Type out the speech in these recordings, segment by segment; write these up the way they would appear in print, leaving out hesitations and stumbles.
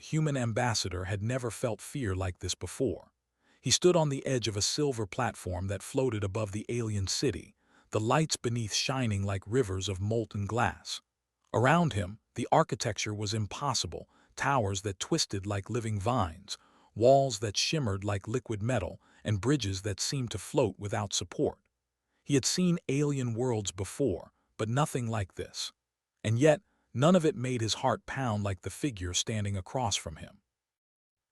human ambassador had never felt fear like this before. He stood on the edge of a silver platform that floated above the alien city, the lights beneath shining like rivers of molten glass. Around him, the architecture was impossible, towers that twisted like living vines, walls that shimmered like liquid metal, and bridges that seemed to float without support. He had seen alien worlds before, but nothing like this. And yet, none of it made his heart pound like the figure standing across from him.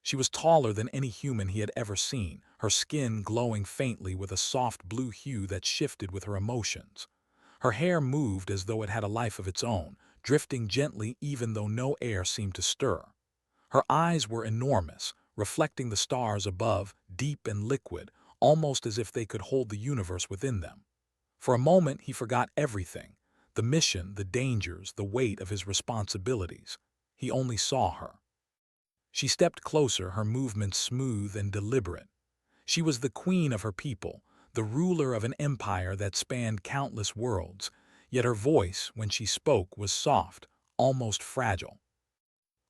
She was taller than any human he had ever seen, her skin glowing faintly with a soft blue hue that shifted with her emotions. Her hair moved as though it had a life of its own, drifting gently even though no air seemed to stir. Her eyes were enormous, reflecting the stars above, deep and liquid, almost as if they could hold the universe within them. For a moment he forgot everything, the mission, the dangers, the weight of his responsibilities. He only saw her. She stepped closer, her movements smooth and deliberate. She was the queen of her people, the ruler of an empire that spanned countless worlds, yet her voice, when she spoke, was soft, almost fragile.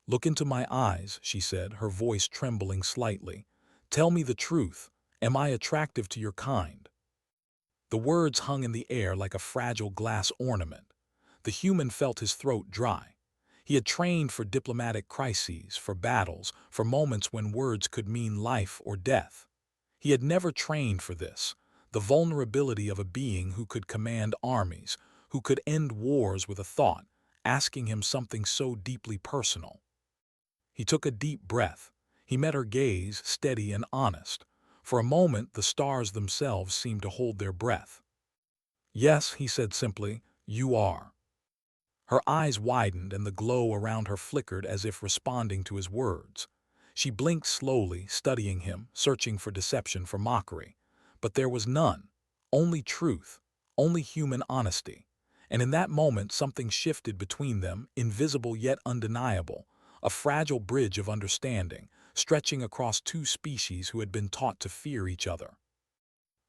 "Look into my eyes," she said, her voice trembling slightly. "Tell me the truth. Am I attractive to your kind?" The words hung in the air like a fragile glass ornament. The human felt his throat dry. He had trained for diplomatic crises, for battles, for moments when words could mean life or death. He had never trained for this, the vulnerability of a being who could command armies, who could end wars with a thought, asking him something so deeply personal. He took a deep breath. He met her gaze, steady and honest. For a moment, the stars themselves seemed to hold their breath. "Yes," he said simply, "you are." Her eyes widened and the glow around her flickered as if responding to his words. She blinked slowly, studying him, searching for deception, for mockery. But there was none. Only truth. Only human honesty. And in that moment something shifted between them, invisible yet undeniable, a fragile bridge of understanding, stretching across two species who had been taught to fear each other.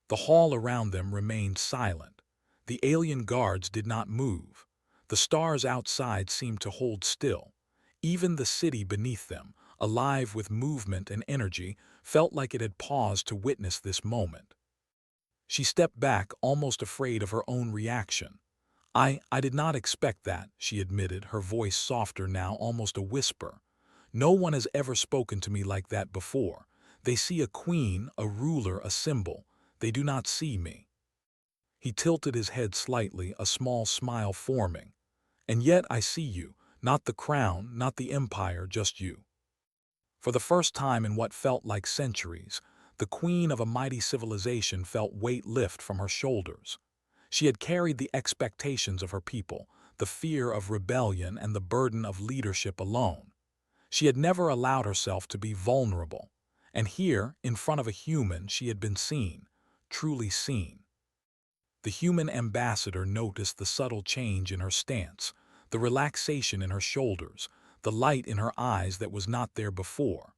The hall around them remained silent. The alien guards did not move. The stars outside seemed to hold still. Even the city beneath them, alive with movement and energy, felt like it had paused to witness this moment. She stepped back, almost afraid of her own reaction. I did not expect that," she admitted, her voice softer now, almost a whisper. "No one has ever spoken to me like that before. They see a queen, a ruler, a symbol. They do not see me." He tilted his head slightly, a small smile forming. "And yet I see you, not the crown, not the empire, just you." For the first time in what felt like centuries, the queen of a mighty civilization felt weight lift from her shoulders. She had carried the expectations of her people, the fear of rebellion and the burden of leadership alone. She had never allowed herself to be vulnerable. And here, in front of a human, she had been seen, truly seen. The human ambassador noticed the subtle change in her stance, the relaxation in her shoulders, the light in her eyes that was not there before.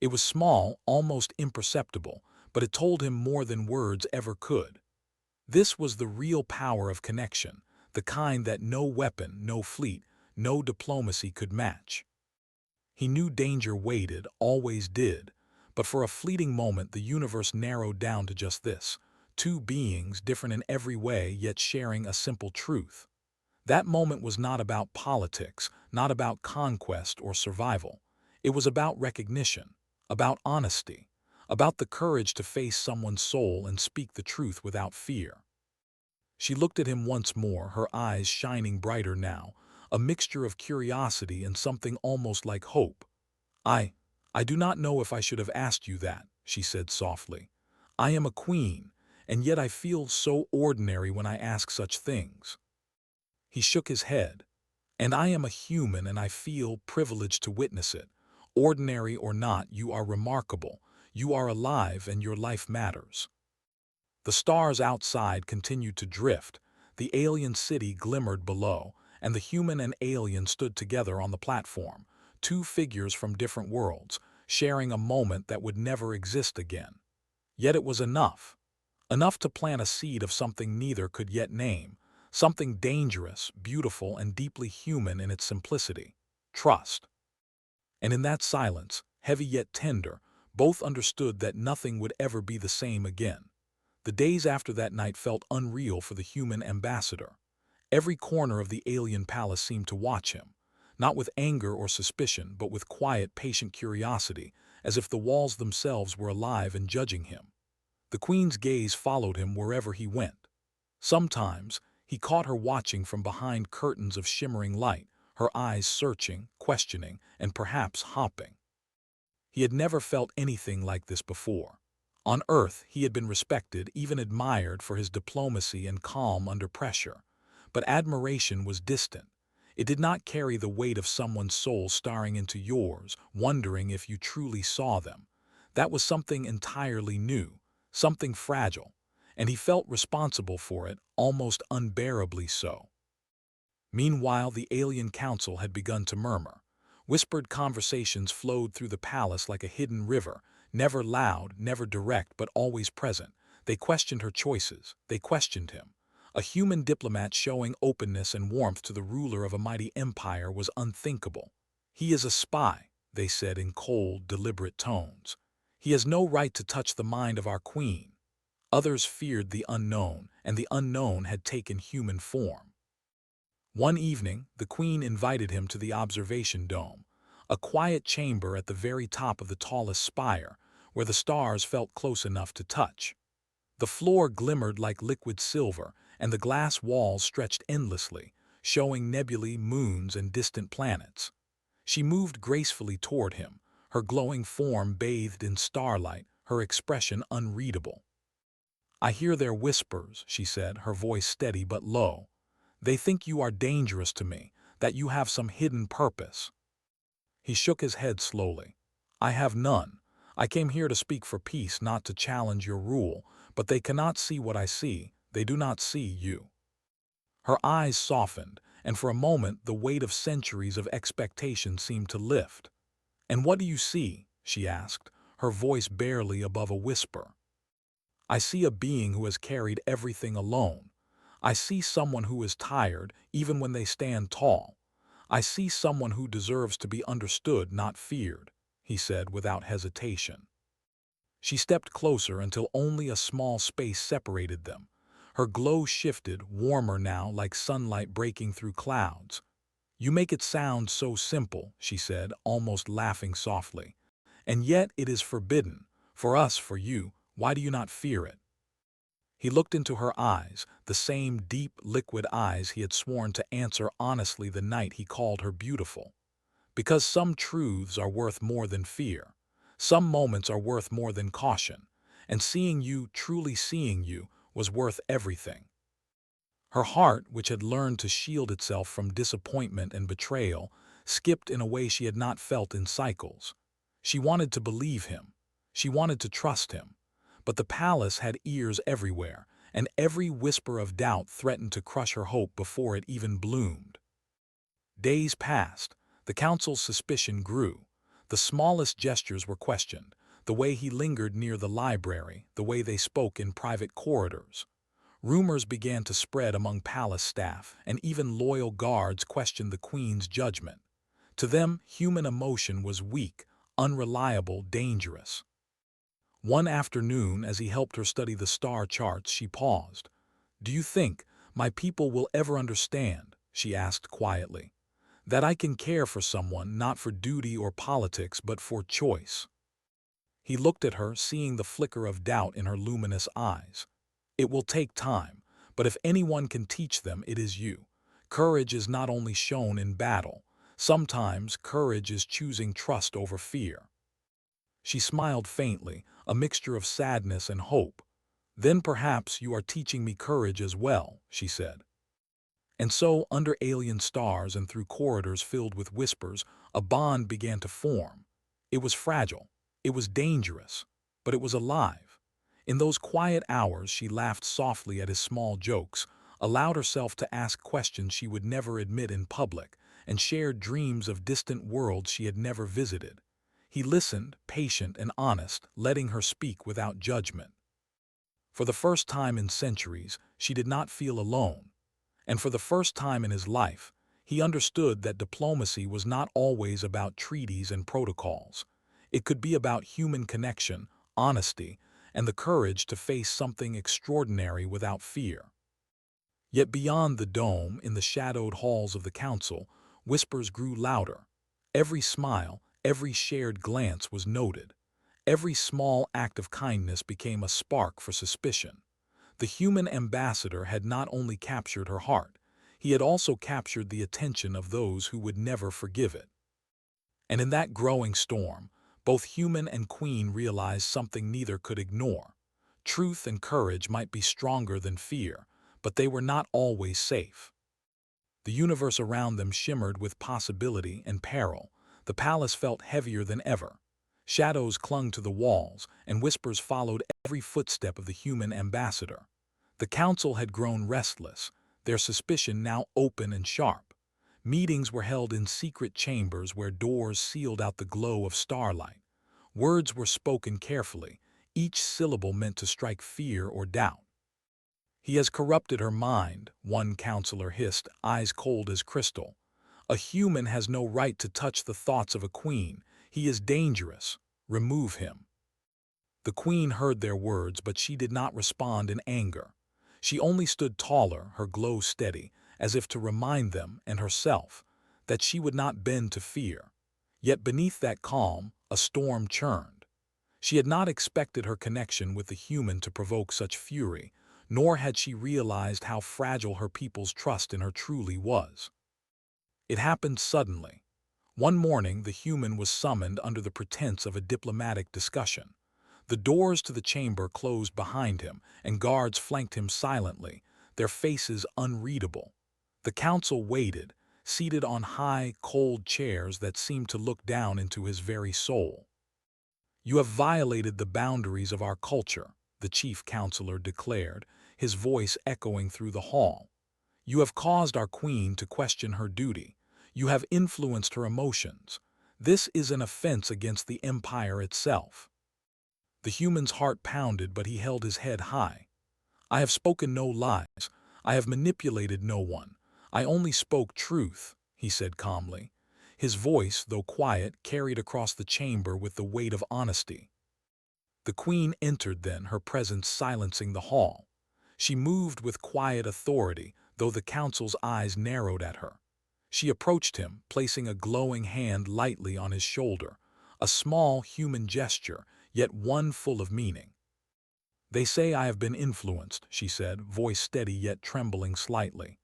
It was small, almost imperceptible, but it told him more than words ever could. This was the real power of connection, the kind that no weapon, no fleet, no diplomacy could match. He knew danger waited, always did, but for a fleeting moment the universe narrowed down to just this: two beings, different in every way, yet sharing a simple truth. That moment was not about politics, not about conquest or survival. It was about recognition, about honesty, about the courage to face someone's soul and speak the truth without fear. She looked at him once more, her eyes shining brighter now, a mixture of curiosity and something almost like hope. I, I do not know if I should have asked you that," she said softly. "I am a queen, and yet I feel so ordinary when I ask such things." He shook his head. "And I am a human and I feel privileged to witness it. Ordinary or not, you are remarkable. You are alive and your life matters." The stars outside continued to drift. The alien city glimmered below, and the human and alien stood together on the platform, two figures from different worlds, sharing a moment that would never exist again. Yet it was enough. Enough to plant a seed of something neither could yet name, something dangerous, beautiful, and deeply human in its simplicity: trust. And in that silence, heavy yet tender, both understood that nothing would ever be the same again. The days after that night felt unreal for the human ambassador. Every corner of the alien palace seemed to watch him, not with anger or suspicion, but with quiet, patient curiosity, as if the walls themselves were alive and judging him. The queen's gaze followed him wherever he went. Sometimes, he caught her watching from behind curtains of shimmering light, her eyes searching, questioning, and perhaps hopping. He had never felt anything like this before. On Earth, he had been respected, even admired for his diplomacy and calm under pressure. But admiration was distant. It did not carry the weight of someone's soul staring into yours, wondering if you truly saw them. That was something entirely new, something fragile, and he felt responsible for it, almost unbearably so. Meanwhile, the alien council had begun to murmur. Whispered conversations flowed through the palace like a hidden river, never loud, never direct, but always present. They questioned her choices. They questioned him. A human diplomat showing openness and warmth to the ruler of a mighty empire was unthinkable. He is a spy, they said in cold, deliberate tones. He has no right to touch the mind of our queen. Others feared the unknown, and the unknown had taken human form. One evening, the queen invited him to the observation dome, a quiet chamber at the very top of the tallest spire, where the stars felt close enough to touch. The floor glimmered like liquid silver, and the glass walls stretched endlessly, showing nebulae, moons, and distant planets. She moved gracefully toward him, her glowing form bathed in starlight, her expression unreadable. "I hear their whispers," she said, her voice steady but low. "They think you are dangerous to me, that you have some hidden purpose." He shook his head slowly. "I have none. I came here to speak for peace, not to challenge your rule, but they cannot see what I see. They do not see you." Her eyes softened, and for a moment the weight of centuries of expectation seemed to lift. "And what do you see?" she asked, her voice barely above a whisper. "I see a being who has carried everything alone. I see someone who is tired, even when they stand tall. I see someone who deserves to be understood, not feared," he said without hesitation. She stepped closer until only a small space separated them. Her glow shifted, warmer now, like sunlight breaking through clouds. "You make it sound so simple," she said, almost laughing softly. "And yet it is forbidden. For us, for you. Why do you not fear it?" He looked into her eyes, the same deep, liquid eyes he had sworn to answer honestly the night he called her beautiful. "Because some truths are worth more than fear. Some moments are worth more than caution. And seeing you, truly seeing you, was worth everything." Her heart, which had learned to shield itself from disappointment and betrayal, skipped in a way she had not felt in cycles. She wanted to believe him. She wanted to trust him. But the palace had ears everywhere, and every whisper of doubt threatened to crush her hope before it even bloomed. Days passed. The council's suspicion grew. The smallest gestures were questioned, the way he lingered near the library, the way they spoke in private corridors. Rumors began to spread among palace staff, and even loyal guards questioned the queen's judgment. To them, human emotion was weak, unreliable, dangerous. One afternoon, as he helped her study the star charts, she paused. "Do you think my people will ever understand," she asked quietly, "that I can care for someone not for duty or politics but for choice?" He looked at her, seeing the flicker of doubt in her luminous eyes. "It will take time, but if anyone can teach them, it is you. Courage is not only shown in battle. Sometimes courage is choosing trust over fear." She smiled faintly, a mixture of sadness and hope. "Then perhaps you are teaching me courage as well," she said. And so, under alien stars and through corridors filled with whispers, a bond began to form. It was fragile, it was dangerous, but it was alive. In those quiet hours, she laughed softly at his small jokes, allowed herself to ask questions she would never admit in public, and shared dreams of distant worlds she had never visited. He listened, patient and honest, letting her speak without judgment. For the first time in centuries, she did not feel alone. And for the first time in his life, He understood that diplomacy was not always about treaties and protocols. It could be about human connection, honesty, and the courage to face something extraordinary without fear. Yet beyond the dome, in the shadowed halls of the council, whispers grew louder. Every smile, every shared glance was noted. Every small act of kindness became a spark for suspicion. The human ambassador had not only captured her heart, he had also captured the attention of those who would never forgive it. And in that growing storm, both human and queen realized something neither could ignore. Truth and courage might be stronger than fear, but they were not always safe. The universe around them shimmered with possibility and peril. The palace felt heavier than ever. Shadows clung to the walls, and whispers followed every footstep of the human ambassador. The council had grown restless, their suspicion now open and sharp. Meetings were held in secret chambers where doors sealed out the glow of starlight. Words were spoken carefully, each syllable meant to strike fear or doubt. "He has corrupted her mind," one counselor hissed, eyes cold as crystal. "A human has no right to touch the thoughts of a queen. He is dangerous. Remove him." The queen heard their words, but she did not respond in anger. She only stood taller, her glow steady, as if to remind them and herself that she would not bend to fear. Yet beneath that calm, a storm churned. She had not expected her connection with the human to provoke such fury, nor had she realized how fragile her people's trust in her truly was. It happened suddenly. One morning, the human was summoned under the pretense of a diplomatic discussion. The doors to the chamber closed behind him, and guards flanked him silently, their faces unreadable. The council waited, seated on high, cold chairs that seemed to look down into his very soul. "You have violated the boundaries of our culture," the chief counselor declared, his voice echoing through the hall. "You have caused our queen to question her duty. You have influenced her emotions. This is an offense against the empire itself." The human's heart pounded, but he held his head high. "I have spoken no lies. I have manipulated no one. I only spoke truth," he said calmly. His voice, though quiet, carried across the chamber with the weight of honesty. The queen entered then, her presence silencing the hall. She moved with quiet authority, though the council's eyes narrowed at her. She approached him, placing a glowing hand lightly on his shoulder, a small human gesture, yet one full of meaning. "They say I have been influenced," she said, voice steady yet trembling slightly.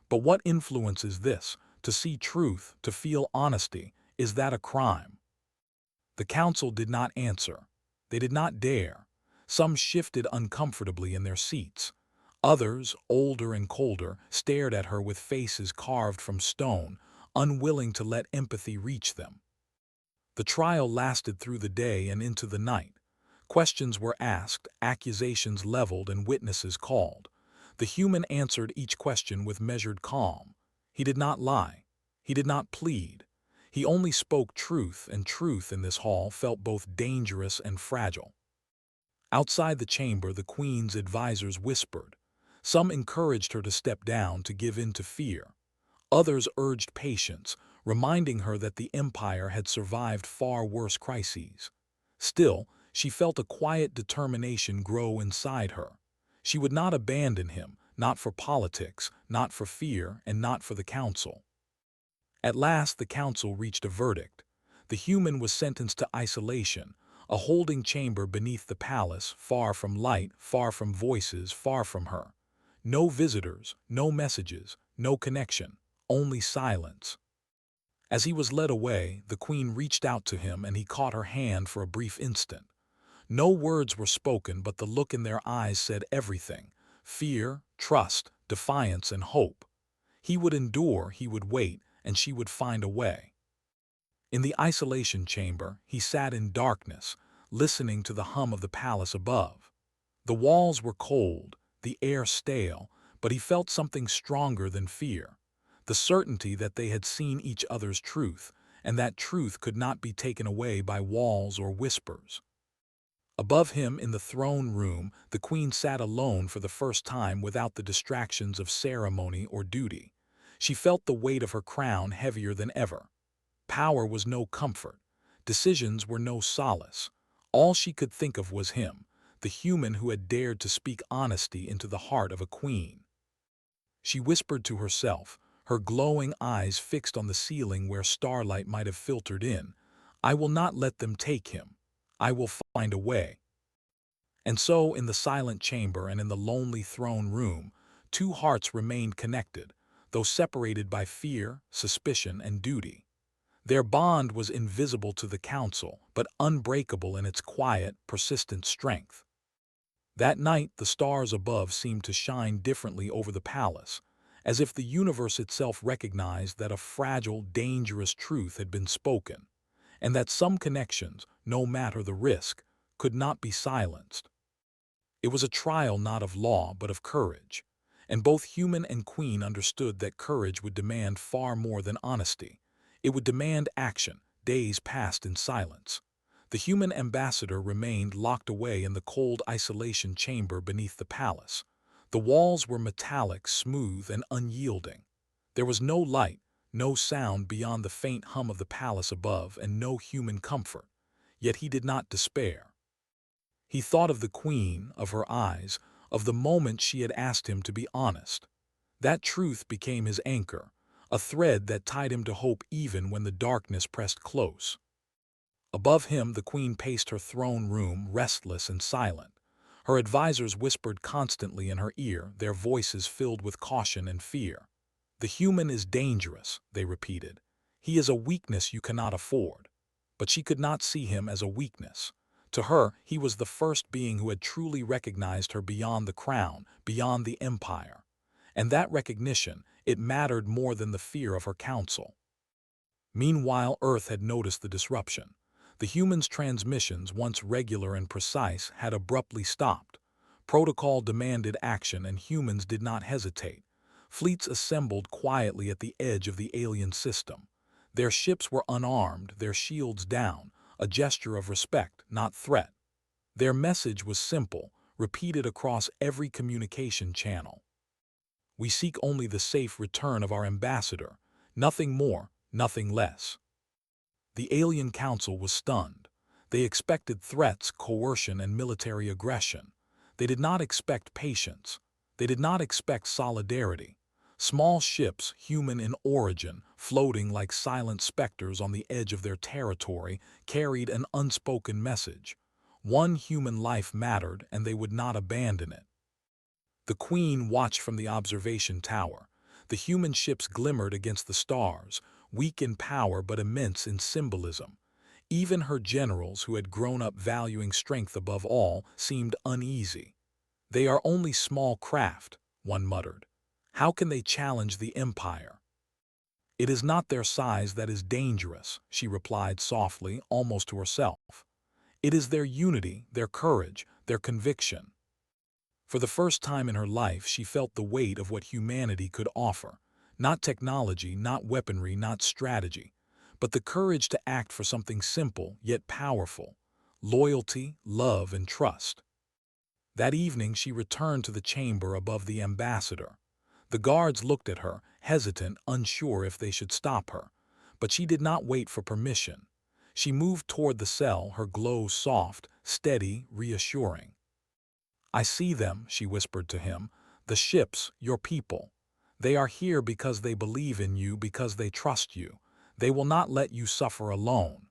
"But what influence is this? To see truth, to feel honesty, is that a crime?" The council did not answer. They did not dare. Some shifted uncomfortably in their seats. Others, older and colder, stared at her with faces carved from stone, unwilling to let empathy reach them. The trial lasted through the day and into the night. Questions were asked, accusations leveled, and witnesses called. The human answered each question with measured calm. He did not lie. He did not plead. He only spoke truth, and truth in this hall felt both dangerous and fragile. Outside the chamber, the queen's advisors whispered. Some encouraged her to step down, to give in to fear. Others urged patience, reminding her that the empire had survived far worse crises. Still, she felt a quiet determination grow inside her. She would not abandon him, not for politics, not for fear, and not for the council. At last the council reached a verdict. The human was sentenced to isolation, a holding chamber beneath the palace, far from light, far from voices, far from her. No visitors, no messages, no connection, only silence. As he was led away, the queen reached out to him and he caught her hand for a brief instant. No words were spoken, but the look in their eyes said everything: fear, trust, defiance, and hope. He would endure, he would wait, and she would find a way. In the isolation chamber, he sat in darkness, listening to the hum of the palace above. The walls were cold, the air stale, but he felt something stronger than fear. The certainty that they had seen each other's truth, and that truth could not be taken away by walls or whispers. Above him in the throne room, the queen sat alone for the first time without the distractions of ceremony or duty. She felt the weight of her crown heavier than ever. Power was no comfort. Decisions were no solace. All she could think of was him, the human who had dared to speak honesty into the heart of a queen. She whispered to herself, her glowing eyes fixed on the ceiling where starlight might have filtered in, "I will not let them take him. I will find a way." And so, in the silent chamber and in the lonely throne room, two hearts remained connected, though separated by fear, suspicion, and duty. Their bond was invisible to the council, but unbreakable in its quiet, persistent strength. That night, the stars above seemed to shine differently over the palace, as if the universe itself recognized that a fragile, dangerous truth had been spoken, and that some connections, no matter the risk, could not be silenced. It was a trial not of law but of courage, and both human and queen understood that courage would demand far more than honesty. It would demand action. Days passed in silence. The human ambassador remained locked away in the cold isolation chamber beneath the palace. The walls were metallic, smooth, and unyielding. There was no light, no sound beyond the faint hum of the palace above, and no human comfort. Yet he did not despair. He thought of the queen, of her eyes, of the moment she had asked him to be honest. That truth became his anchor, a thread that tied him to hope even when the darkness pressed close. Above him, the queen paced her throne room, restless and silent. Her advisors whispered constantly in her ear, their voices filled with caution and fear. "The human is dangerous," they repeated. "He is a weakness you cannot afford." But she could not see him as a weakness. To her, he was the first being who had truly recognized her beyond the crown, beyond the empire. And that recognition, it mattered more than the fear of her council. Meanwhile, Earth had noticed the disruption. The humans' transmissions, once regular and precise, had abruptly stopped. Protocol demanded action, and humans did not hesitate. Fleets assembled quietly at the edge of the alien system. Their ships were unarmed, their shields down, a gesture of respect, not threat. Their message was simple, repeated across every communication channel. "We seek only the safe return of our ambassador. Nothing more, nothing less." The alien council was stunned. They expected threats, coercion, and military aggression. They did not expect patience. They did not expect solidarity. Small ships, human in origin, floating like silent specters on the edge of their territory, carried an unspoken message. One human life mattered, and they would not abandon it. The queen watched from the observation tower. The human ships glimmered against the stars, weak in power but immense in symbolism. Even her generals, who had grown up valuing strength above all, seemed uneasy. "They are only small craft," one muttered. "How can they challenge the empire?" "It is not their size that is dangerous," she replied softly, almost to herself. "It is their unity, their courage, their conviction." For the first time in her life, she felt the weight of what humanity could offer. Not technology, not weaponry, not strategy, but the courage to act for something simple yet powerful: loyalty, love, and trust. That evening she returned to the chamber above the ambassador. The guards looked at her, hesitant, unsure if they should stop her. But she did not wait for permission. She moved toward the cell, her glow soft, steady, reassuring. "I see them," she whispered to him. "The ships, your people. They are here because they believe in you, because they trust you. They will not let you suffer alone."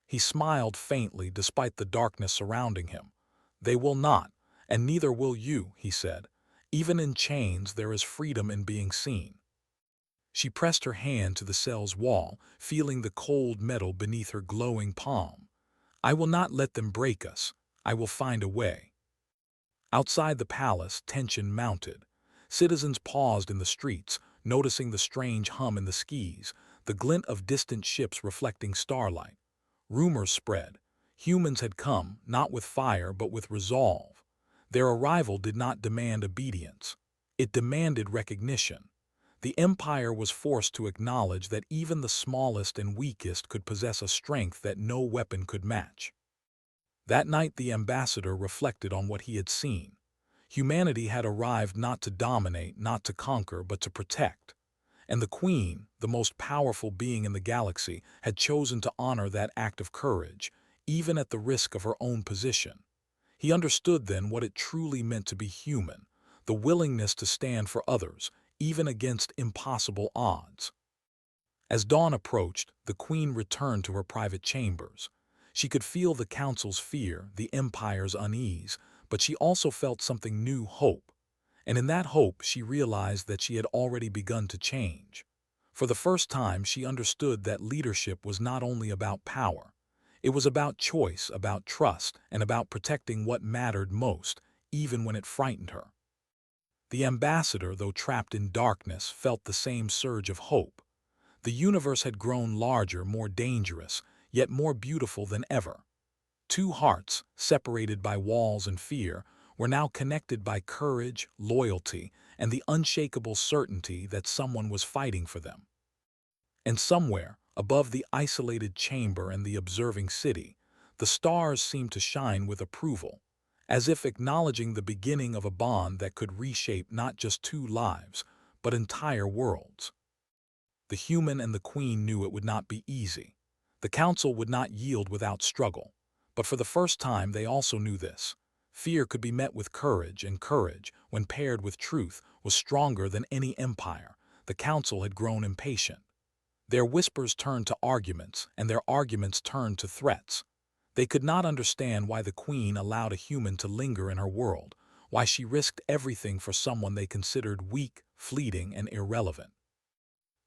He smiled faintly despite the darkness surrounding him. "They will not, and neither will you," he said. "Even in chains, there is freedom in being seen." She pressed her hand to the cell's wall, feeling the cold metal beneath her glowing palm. "I will not let them break us. I will find a way." Outside the palace, tension mounted. Citizens paused in the streets, noticing the strange hum in the skies, the glint of distant ships reflecting starlight. Rumors spread. Humans had come, not with fire but with resolve. Their arrival did not demand obedience. It demanded recognition. The empire was forced to acknowledge that even the smallest and weakest could possess a strength that no weapon could match. That night the ambassador reflected on what he had seen. Humanity had arrived not to dominate, not to conquer, but to protect. And the Queen, the most powerful being in the galaxy, had chosen to honor that act of courage, even at the risk of her own position. He understood then what it truly meant to be human, the willingness to stand for others, even against impossible odds. As dawn approached, the Queen returned to her private chambers. She could feel the Council's fear, the Empire's unease, but she also felt something new: hope. And in that hope she realized that she had already begun to change. For the first time she understood that leadership was not only about power. It was about choice, about trust, and about protecting what mattered most, even when it frightened her. The ambassador, though trapped in darkness, felt the same surge of hope. The universe had grown larger, more dangerous, yet more beautiful than ever. Two hearts, separated by walls and fear, were now connected by courage, loyalty, and the unshakable certainty that someone was fighting for them. And somewhere, above the isolated chamber and the observing city, the stars seemed to shine with approval, as if acknowledging the beginning of a bond that could reshape not just two lives, but entire worlds. The human and the Queen knew it would not be easy. The Council would not yield without struggle. But for the first time they also knew this. Fear could be met with courage, and courage, when paired with truth, was stronger than any empire. The Council had grown impatient. Their whispers turned to arguments, and their arguments turned to threats. They could not understand why the Queen allowed a human to linger in her world, why she risked everything for someone they considered weak, fleeting, and irrelevant.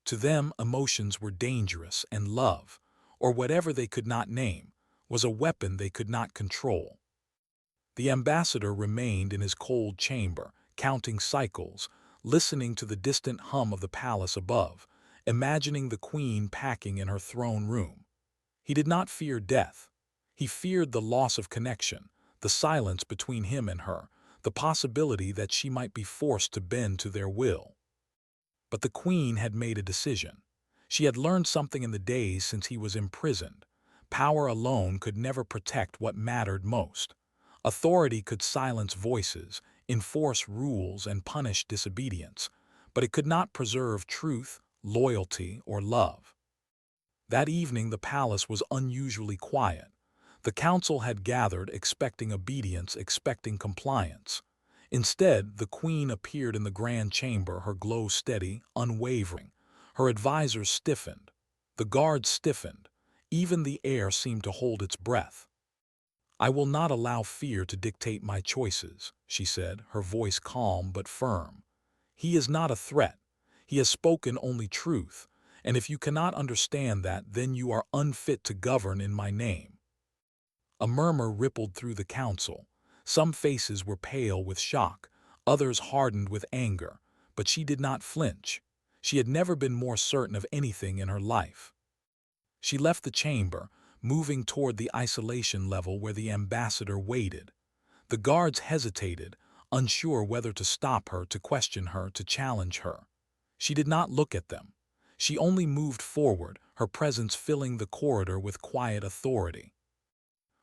To them, emotions were dangerous, and love, or whatever they could not name, was a weapon they could not control. The ambassador remained in his cold chamber, counting cycles, listening to the distant hum of the palace above, imagining the Queen packing in her throne room. He did not fear death. He feared the loss of connection, the silence between him and her, the possibility that she might be forced to bend to their will. But the Queen had made a decision. She had learned something in the days since he was imprisoned. Power alone could never protect what mattered most. Authority could silence voices, enforce rules, and punish disobedience, but it could not preserve truth, loyalty, or love. That evening the palace was unusually quiet. The council had gathered, expecting obedience, expecting compliance. Instead, the Queen appeared in the grand chamber, her glow steady, unwavering. Her advisors stiffened. The guards stiffened. Even the air seemed to hold its breath. "I will not allow fear to dictate my choices," she said, her voice calm but firm. "He is not a threat. He has spoken only truth, and if you cannot understand that, then you are unfit to govern in my name." A murmur rippled through the council. Some faces were pale with shock, others hardened with anger, but she did not flinch. She had never been more certain of anything in her life. She left the chamber, moving toward the isolation level where the ambassador waited. The guards hesitated, unsure whether to stop her, to question her, to challenge her. She did not look at them. She only moved forward, her presence filling the corridor with quiet authority.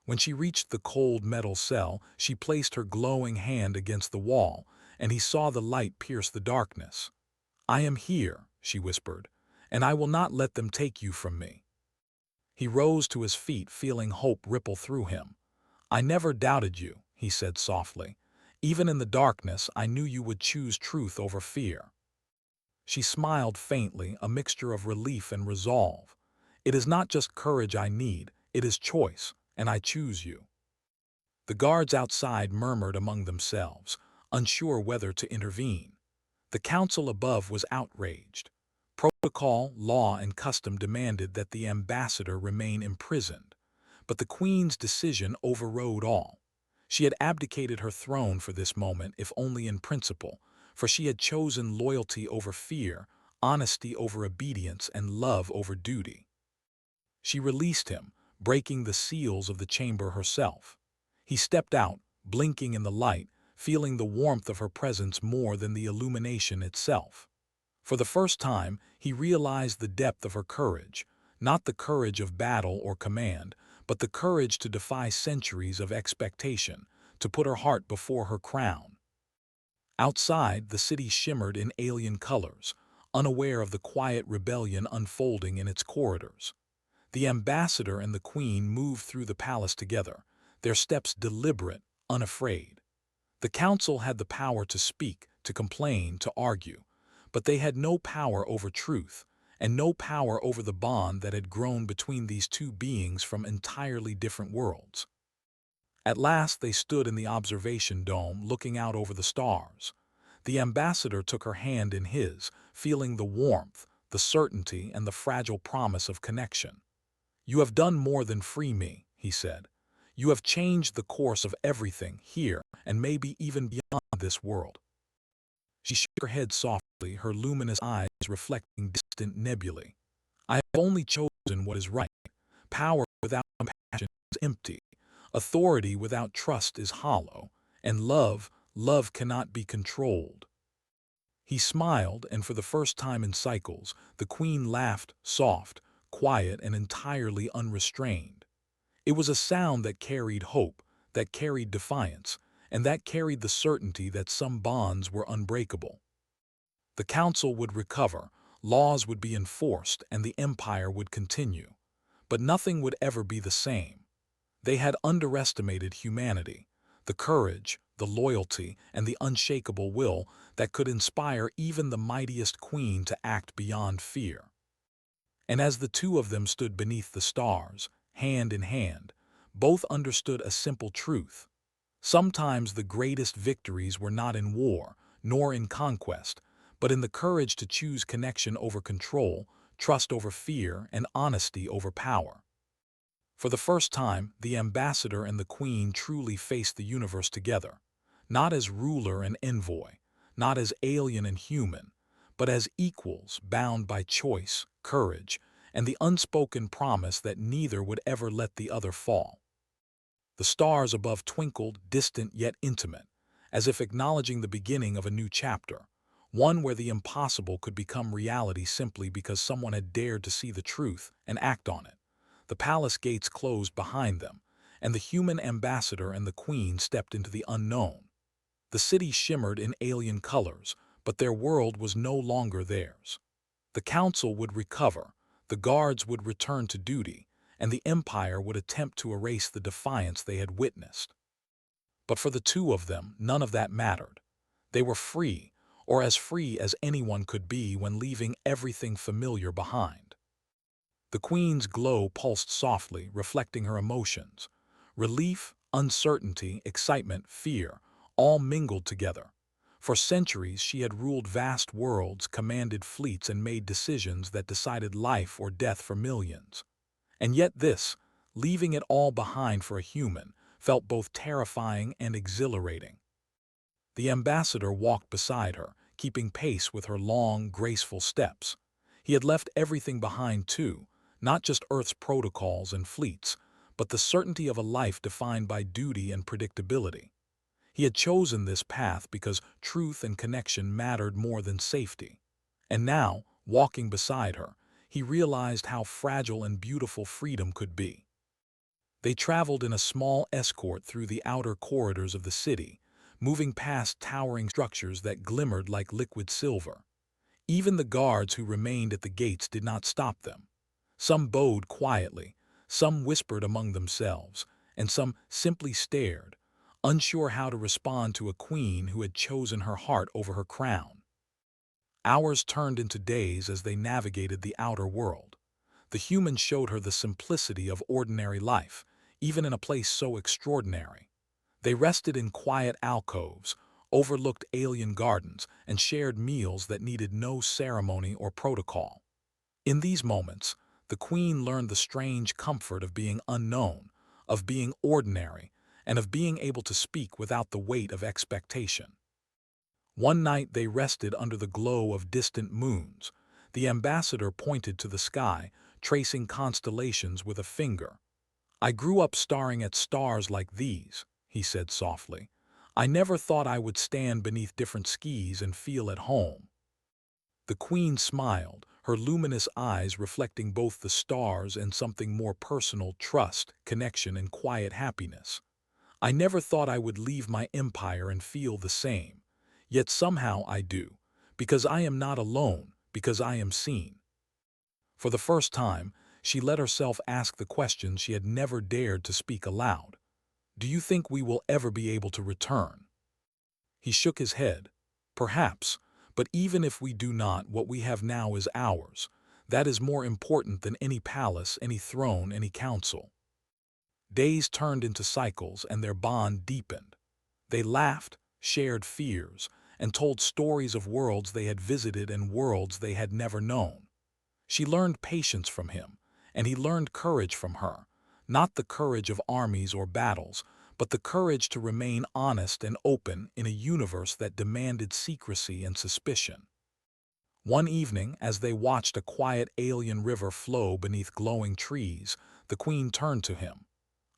When she reached the cold metal cell, she placed her glowing hand against the wall, and he saw the light pierce the darkness. "I am here," she whispered, "and I will not let them take you from me." He rose to his feet, feeling hope ripple through him. "I never doubted you," he said softly. "Even in the darkness, I knew you would choose truth over fear." She smiled faintly, a mixture of relief and resolve. "It is not just courage I need, it is choice, and I choose you." The guards outside murmured among themselves, unsure whether to intervene. The council above was outraged. Protocol, law, and custom demanded that the ambassador remain imprisoned. But the Queen's decision overrode all. She had abdicated her throne for this moment, if only in principle, for she had chosen loyalty over fear, honesty over obedience, and love over duty. She released him, breaking the seals of the chamber herself. He stepped out, blinking in the light, feeling the warmth of her presence more than the illumination itself. For the first time, he realized the depth of her courage, not the courage of battle or command, but the courage to defy centuries of expectation, to put her heart before her crown. Outside, the city shimmered in alien colors. unaware of the quiet rebellion unfolding in its corridors. The ambassador and the queen moved through the palace together, their steps deliberate, unafraid. The council had the power to speak, to complain, to argue, but they had no power over truth, and no power over the bond that had grown between these two beings from entirely different worlds. At last they stood in the observation dome, looking out over the stars. The ambassador took her hand in his, feeling the warmth, the certainty, and the fragile promise of connection. "You have done more than free me," he said. "You have changed the course of everything here and maybe even beyond this world." She shook her head softly, her luminous eyes reflecting distant nebulae. "I have only chosen what is right. Power without compassion is empty. Authority without trust is hollow. And love cannot be controlled." He smiled, and for the first time in cycles, the queen laughed, soft, quiet, and entirely unrestrained. It was a sound that carried hope, that carried defiance, and that carried the certainty that some bonds were unbreakable. The council would recover, laws would be enforced, and the empire would continue. But nothing would ever be the same. They had underestimated humanity, the courage, the loyalty, and the unshakable will that could inspire even the mightiest queen to act beyond fear. And as the two of them stood beneath the stars, hand in hand, both understood a simple truth. Sometimes the greatest victories were not in war, nor in conquest, but in the courage to choose connection over control, trust over fear, and honesty over power. For the first time, the ambassador and the queen truly faced the universe together, not as ruler and envoy, not as alien and human, but as equals bound by choice, courage, and the unspoken promise that neither would ever let the other fall. The stars above twinkled, distant yet intimate, as if acknowledging the beginning of a new chapter, one where the impossible could become reality simply because someone had dared to see the truth and act on it. The palace gates closed behind them, and the human ambassador and the queen stepped into the unknown. The city shimmered in alien colors, but their world was no longer theirs. The council would recover, the guards would return to duty, and the empire would attempt to erase the defiance they had witnessed. But for the two of them, none of that mattered. They were free, or as free as anyone could be when leaving everything familiar behind. The queen's glow pulsed softly, reflecting her emotions. Relief, uncertainty, excitement, fear, all mingled together. For centuries she had ruled vast worlds, commanded fleets, and made decisions that decided life or death for millions. And yet this, leaving it all behind for a human, felt both terrifying and exhilarating. The ambassador walked beside her, keeping pace with her long, graceful steps. He had left everything behind too, not just Earth's protocols and fleets, but the certainty of a life defined by duty and predictability. He had chosen this path because truth and connection mattered more than safety. And now, walking beside her, he realized how fragile and beautiful freedom could be. They traveled in a small escort through the outer corridors of the city, moving past towering structures that glimmered like liquid silver. Even the guards who remained at the gates did not stop them. Some bowed quietly, some whispered among themselves, and some simply stared, unsure how to respond to a queen who had chosen her heart over her crown. Hours turned into days as they navigated the outer world. The humans showed her the simplicity of ordinary life, even in a place so extraordinary. They rested in quiet alcoves, overlooked alien gardens, and shared meals that needed no ceremony or protocol. In these moments, the queen learned the strange comfort of being unknown, of being ordinary, and of being able to speak without the weight of expectation. One night they rested under the glow of distant moons. The ambassador pointed to the sky, tracing constellations with a finger. "I grew up staring at stars like these," he said softly. "I never thought I would stand beneath different skies and feel at home." The queen smiled, her luminous eyes reflecting both the stars and something more personal: trust, connection, and quiet happiness. "I never thought I would leave my empire and feel the same. Yet somehow I do, because I am not alone, because I am seen." For the first time, she let herself ask the question she had never dared to speak aloud. "Do you think we will ever be able to return?" He shook his head. "Perhaps, but even if we do not, what we have now is ours. That is more important than any palace, any throne, any council." Days turned into cycles and their bond deepened. They laughed, shared fears, and told stories of worlds they had visited and worlds they had never known. She learned patience from him, and he learned courage from her, not the courage of armies or battles, but the courage to remain honest and open in a universe that demanded secrecy and suspicion. One evening, as they watched a quiet alien river flow beneath glowing trees, the Queen turned to him.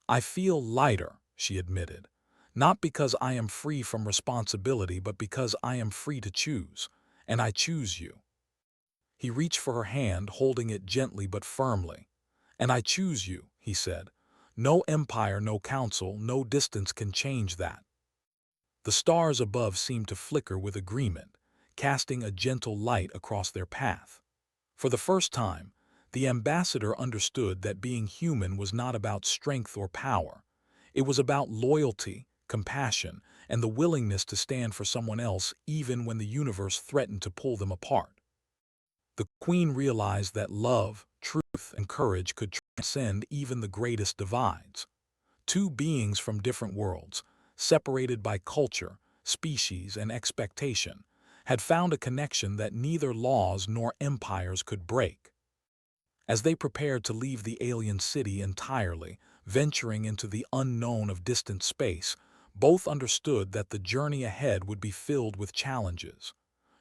"I feel lighter," she admitted, "not because I am free from responsibility, but because I am free to choose, and I choose you." He reached for her hand, holding it gently but firmly. "And I choose you," he said. "No empire, no council, no distance can change that." The stars above seemed to flicker with agreement, casting a gentle light across their path. For the first time, the ambassador understood that being human was not about strength or power. It was about loyalty, compassion, and the willingness to stand for someone else even when the universe threatened to pull them apart. The Queen realized that love, truth, and courage could transcend even the greatest divides. Two beings from different worlds, separated by culture, species, and expectation, had found a connection that neither laws nor empires could break. As they prepared to leave the alien city entirely, venturing into the unknown of distant space, both understood that the journey ahead would be filled with challenges.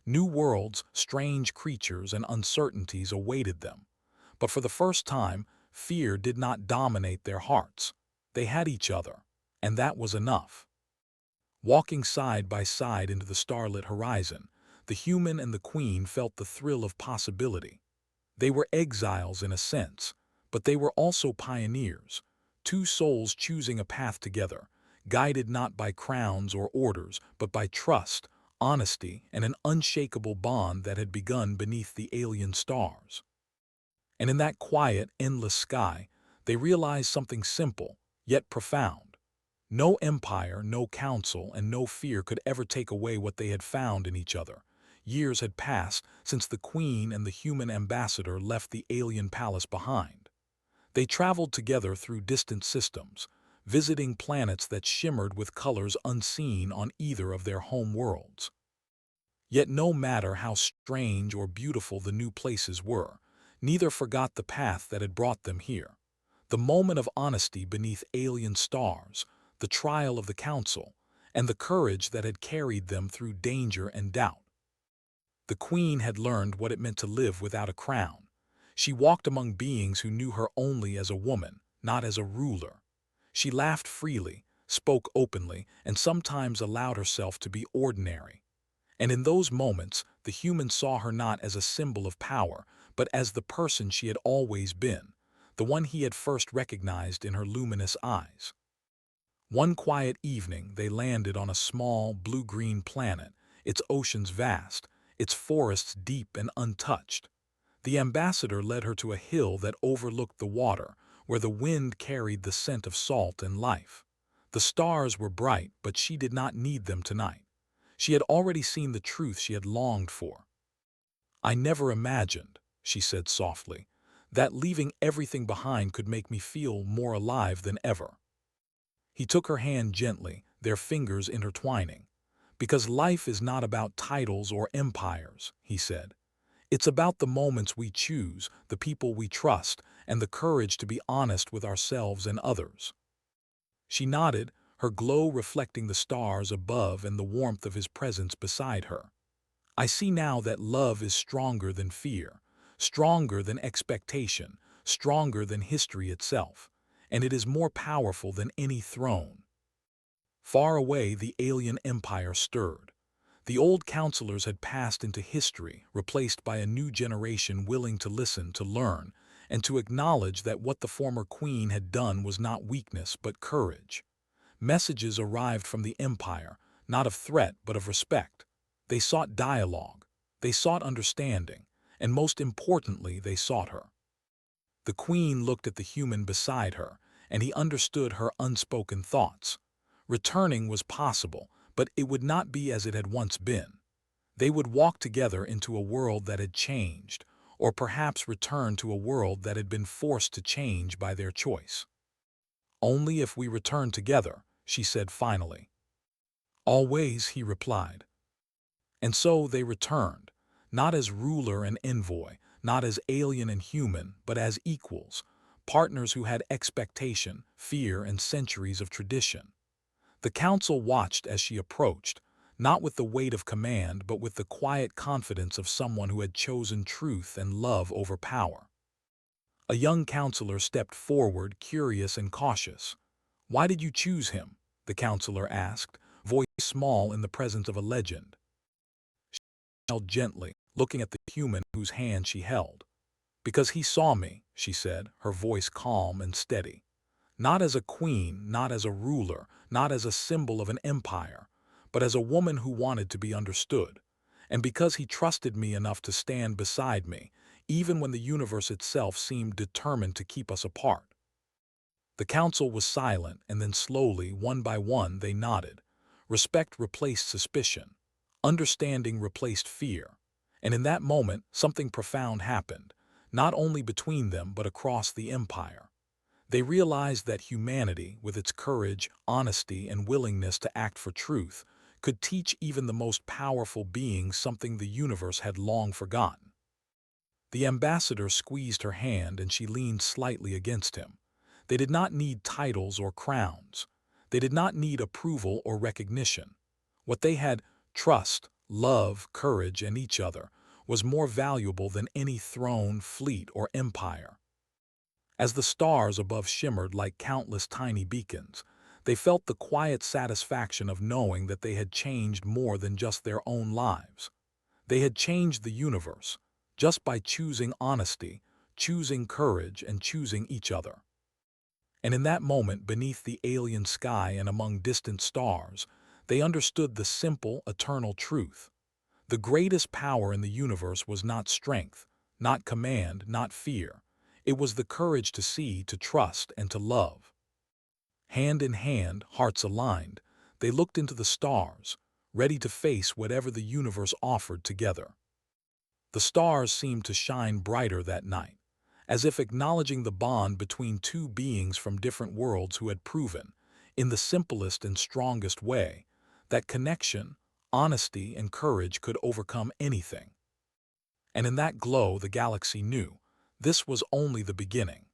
New worlds, strange creatures, and uncertainties awaited them. But for the first time, fear did not dominate their hearts. They had each other, and that was enough. Walking side by side into the starlit horizon, the human and the Queen felt the thrill of possibility. They were exiles in a sense, but they were also pioneers, two souls choosing a path together, guided not by crowns or orders, but by trust, honesty, and an unshakable bond that had begun beneath the alien stars. And in that quiet, endless sky, they realized something simple, yet profound. No empire, no council, and no fear could ever take away what they had found in each other. Years had passed since the Queen and the human ambassador left the alien palace behind. They traveled together through distant systems, visiting planets that shimmered with colors unseen on either of their home worlds. Yet no matter how strange or beautiful the new places were, neither forgot the path that had brought them here. The moment of honesty beneath alien stars, the trial of the council, and the courage that had carried them through danger and doubt. The Queen had learned what it meant to live without a crown. She walked among beings who knew her only as a woman, not as a ruler. She laughed freely, spoke openly, and sometimes allowed herself to be ordinary. And in those moments, the human saw her not as a symbol of power, but as the person she had always been, the one he had first recognized in her luminous eyes. One quiet evening, they landed on a small, blue-green planet, its oceans vast, its forests deep and untouched. The ambassador led her to a hill that overlooked the water, where the wind carried the scent of salt and life. The stars were bright, but she did not need them tonight. She had already seen the truth she had longed for. "I never imagined," she said softly, "that leaving everything behind could make me feel more alive than ever." He took her hand gently, their fingers intertwining. "Because life is not about titles or empires," he said. "It's about the moments we choose, the people we trust, and the courage to be honest with ourselves and others." She nodded, her glow reflecting the stars above and the warmth of his presence beside her. "I see now that love is stronger than fear, stronger than expectation, stronger than history itself, and it is more powerful than any throne." Far away, the alien empire stirred. The old counselors had passed into history, replaced by a new generation willing to listen, to learn, and to acknowledge that what the former queen had done was not weakness but courage. Messages arrived from the empire, not of threat but of respect. They sought dialogue. They sought understanding. and most importantly, they sought her. The queen looked at the human beside her, and he understood her unspoken thoughts. Returning was possible, but it would not be as it had once been. They would walk together into a world that had changed, or perhaps return to a world that had been forced to change by their choice. "Only if we return together," she said finally. "Always," he replied. And so they returned, not as ruler and envoy, not as alien and human, but as equals, partners who had expectation, fear, and centuries of tradition. The council watched as she approached, not with the weight of command, but with the quiet confidence of someone who had chosen truth and love over power. A young counselor stepped forward, curious and cautious. "Why did you choose him?" the counselor asked, voice small in the presence of a legend. She smiled gently, looking at the human whose hand she held. "Because he saw me," she said, her voice calm and steady. "Not as a queen, not as a ruler, not as a symbol of an empire, but as a woman who wanted to be understood. And because he trusted me enough to stand beside me, even when the universe itself seemed determined to keep us apart." The council was silent, and then slowly, one by one, they nodded. Respect replaced suspicion. Understanding replaced fear. And in that moment, something profound happened, not only between them but across the empire. They realized that humanity, with its courage, honesty, and willingness to act for truth, could teach even the most powerful beings something the universe had long forgotten. The ambassador squeezed her hand and she leaned slightly against him. They did not need titles or crowns. They did not need approval or recognition. What they had, trust, love, courage, and each other, was more valuable than any throne, fleet, or empire. As the stars above shimmered like countless tiny beacons, they felt the quiet satisfaction of knowing that they had changed more than just their own lives. They had changed the universe, just by choosing honesty, choosing courage, and choosing each other. And in that moment, beneath the alien sky and among distant stars, they understood the simple, eternal truth. The greatest power in the universe was not strength, not command, not fear. It was the courage to see, to trust, and to love. Hand in hand, hearts aligned, they looked into the stars, ready to face whatever the universe offered together. The stars seemed to shine brighter that night, as if acknowledging the bond between two beings from different worlds who had proven, in the simplest and strongest way, that connection, honesty, and courage could overcome anything. And in that glow the galaxy knew, this was only the beginning.